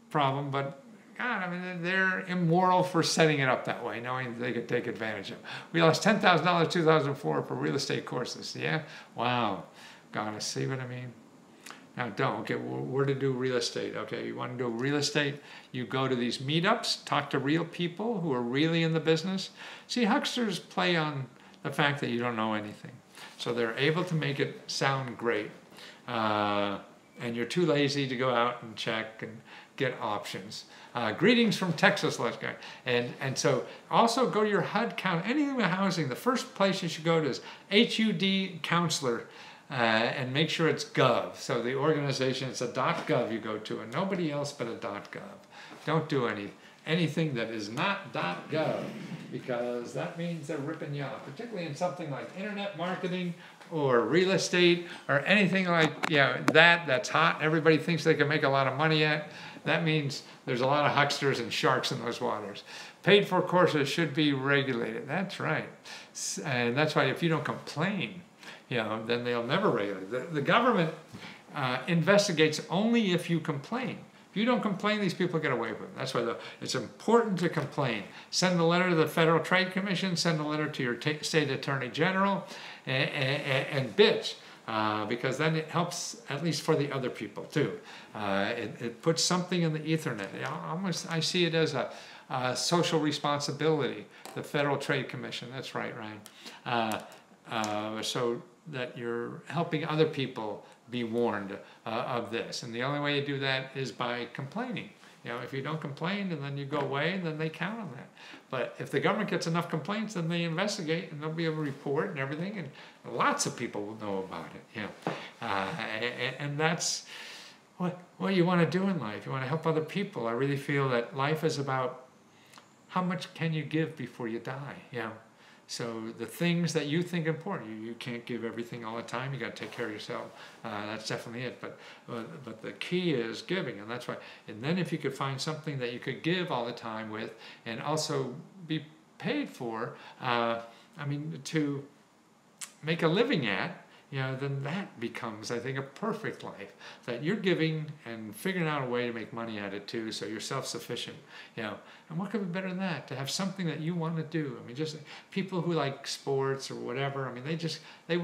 problem, but God, I mean, they're immoral for setting it up that way, knowing they could take advantage of it. We lost $10,000 2004 for real estate courses, yeah? Wow, gotta see what I mean? Now don't, okay, where to do real estate? Okay, you want to do real estate, you go to these meetups, talk to real people who are really in the business. See, hucksters play on the fact that you don't know anything. So they're able to make it sound great. And you're too lazy to go out and check and get options. Greetings from Texas, let's go. And so also go to your HUD count, anything with housing, the first place you should go to is HUD counselor. And make sure it's .gov. So the organization, it's a .gov you go to, and nobody else but a .gov. Don't do anything that is not .gov, because that means they're ripping you off, particularly in something like internet marketing or real estate or anything like that's hot. Everybody thinks they can make a lot of money at. That means there's a lot of hucksters and sharks in those waters. Paid for courses should be regulated. That's right. And that's why if you don't complain, you know, then they'll never regulate. The government investigates only if you complain. If you don't complain, these people get away with it. That's why it's important to complain. Send a letter to the Federal Trade Commission, send a letter to your state attorney general, and bitch. because then it helps at least for the other people too. It puts something in the Ethernet. I see it as a social responsibility. The Federal Trade Commission, that's right, Ryan. So that you're helping other people be warned of this. And the only way you do that is by complaining. If you don't complain and then you go away, then they count on that. But if the government gets enough complaints, then they investigate and there'll be a report and everything, and lots of people will know about it. And that's what you want to do in life. You want to help other people. I really feel that life is about how much can you give before you die. So the things that you think important, you can't give everything all the time. You got to take care of yourself. That's definitely it. But the key is giving, and that's why. And then if you could find something that you could give all the time with, and also be paid for, to make a living at, then that becomes, I think, a perfect life. That you're giving and figuring out a way to make money at it too, so you're self-sufficient. And what could be better than that? To have something that you want to do. Just people who like sports or whatever. They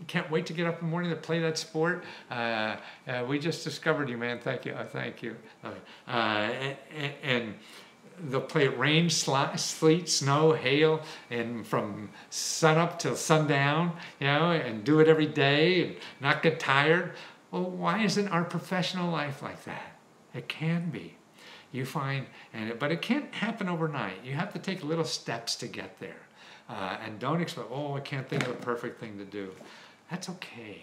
can't wait to get up in the morning to play that sport. We just discovered you, man. Thank you. Thank you. And they'll play it rain, sleet, snow, hail, and from sun up till sundown, and do it every day and not get tired. Well, why isn't our professional life like that? It can be. You find, but it can't happen overnight. You have to take little steps to get there. And don't expect, I can't think of the perfect thing to do. That's okay.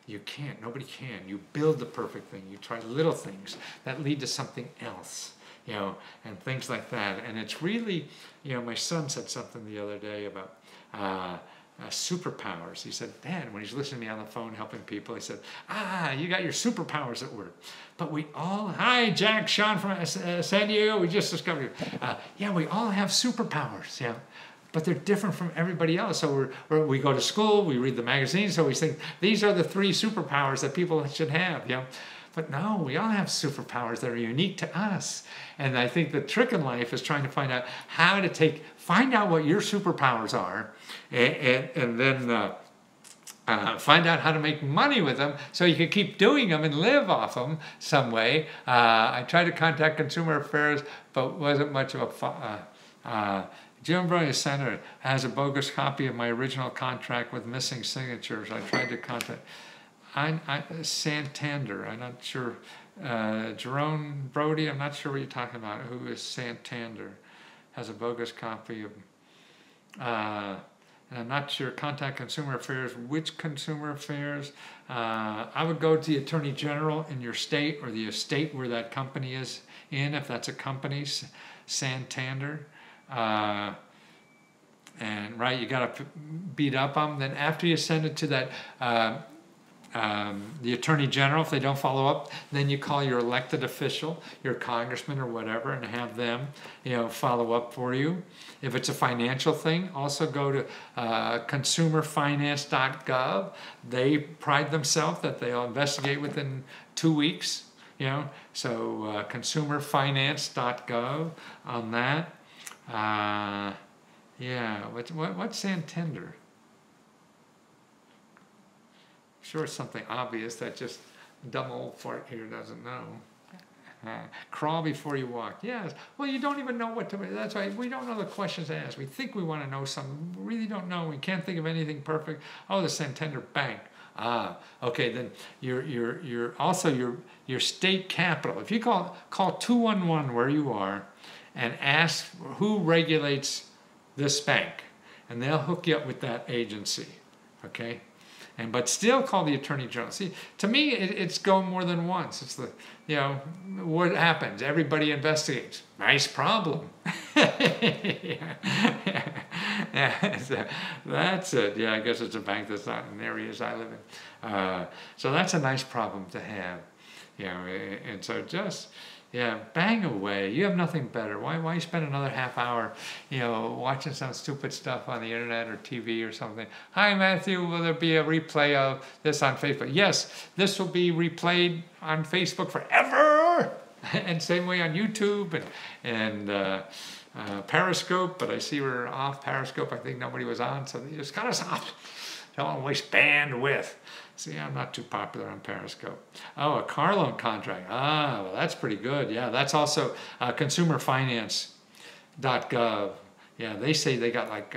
You can't. Nobody can. You build the perfect thing. You try little things that lead to something else. And things like that. And it's really, my son said something the other day about superpowers. He said, Dad, when he's listening to me on the phone helping people, he said, you got your superpowers at work. But we all, hi, Jack, Sean from San Diego, we just discovered you. We all have superpowers, but they're different from everybody else. So we go to school, we read the magazines, so we think these are the 3 superpowers that people should have, But no, we all have superpowers that are unique to us. And I think the trick in life is trying to find out how to find out what your superpowers are, and then find out how to make money with them so you can keep doing them and live off them some way. I tried to contact Consumer Affairs, but wasn't much of a Jim Brilliant Center has a bogus copy of my original contract with missing signatures. I tried to contact Santander, I'm not sure. Jerome Brody, I'm not sure what you're talking about. Who is Santander? Has a bogus copy of, and I'm not sure. Contact Consumer Affairs. Which Consumer Affairs? I would go to the Attorney General in your state or the state where that company is in, if that's a company, Santander. And you got to beat up them. Then after you send it to that. The Attorney General, if they don't follow up, then you call your elected official, your congressman or whatever, and have them, follow up for you. If it's a financial thing, also go to consumerfinance.gov. They pride themselves that they'll investigate within 2 weeks, so consumerfinance.gov on that. What's Santander? Sure, it's something obvious that just dumb old fart here doesn't know. Crawl before you walk. Yes. Well, you don't even know what to. That's why we don't know the questions to ask. We think we want to know something. We really don't know. We can't think of anything perfect. Oh, the Santander Bank. Okay. Then your also your state capital. If you call 211 where you are, and ask who regulates this bank, and they'll hook you up with that agency. Okay. But still call the Attorney General. See, to me, it's go more than once. It's what happens? Everybody investigates. Nice problem. That's it. I guess it's a bank that's not in areas I live in. So that's a nice problem to have. And so just... bang away. You have nothing better. Why spend another half hour, watching some stupid stuff on the internet or TV or something? Hi, Matthew. Will there be a replay of this on Facebook? Yes, this will be replayed on Facebook forever. And same way on YouTube and Periscope. But I see we're off Periscope. I think nobody was on, so they just got us off. Don't waste bandwidth. See, I'm not too popular on Periscope. Oh, a car loan contract. Ah, well, that's pretty good. Yeah, that's also consumerfinance.gov. Yeah, they say they got like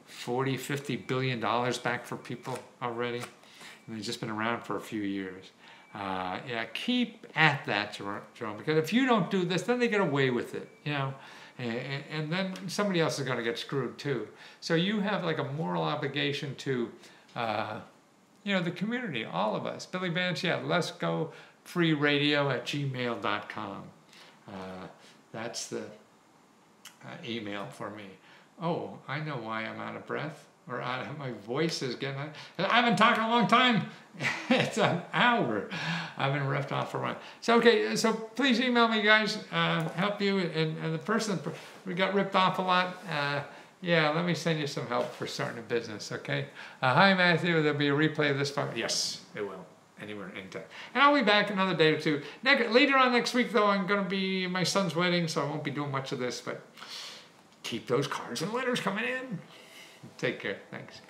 40, 50 billion dollars back for people already. And they've just been around for a few years. Yeah, keep at that, Jerome, because if you don't do this, then they get away with it, you know, and then somebody else is going to get screwed too. So you have like a moral obligation to, you know, the community, all of us. Billy Vance, yeah, let's go freeradio@gmail.com. That's the email for me. Oh, I know why I'm out of breath. Or my voice is getting... I haven't talked in a long time. It's an hour. I've been ripped off for a while. So, okay, so please email me, guys. Help you. And the person we got ripped off a lot, yeah, let me send you some help for starting a business, okay? Hi, Matthew. There'll be a replay of this phone. Yes, it will. Anywhere, anytime. And I'll be back another day or two. Later on next week, though, I'm going to be at my son's wedding, so I won't be doing much of this, but keep those cards and letters coming in. Take care. Thanks.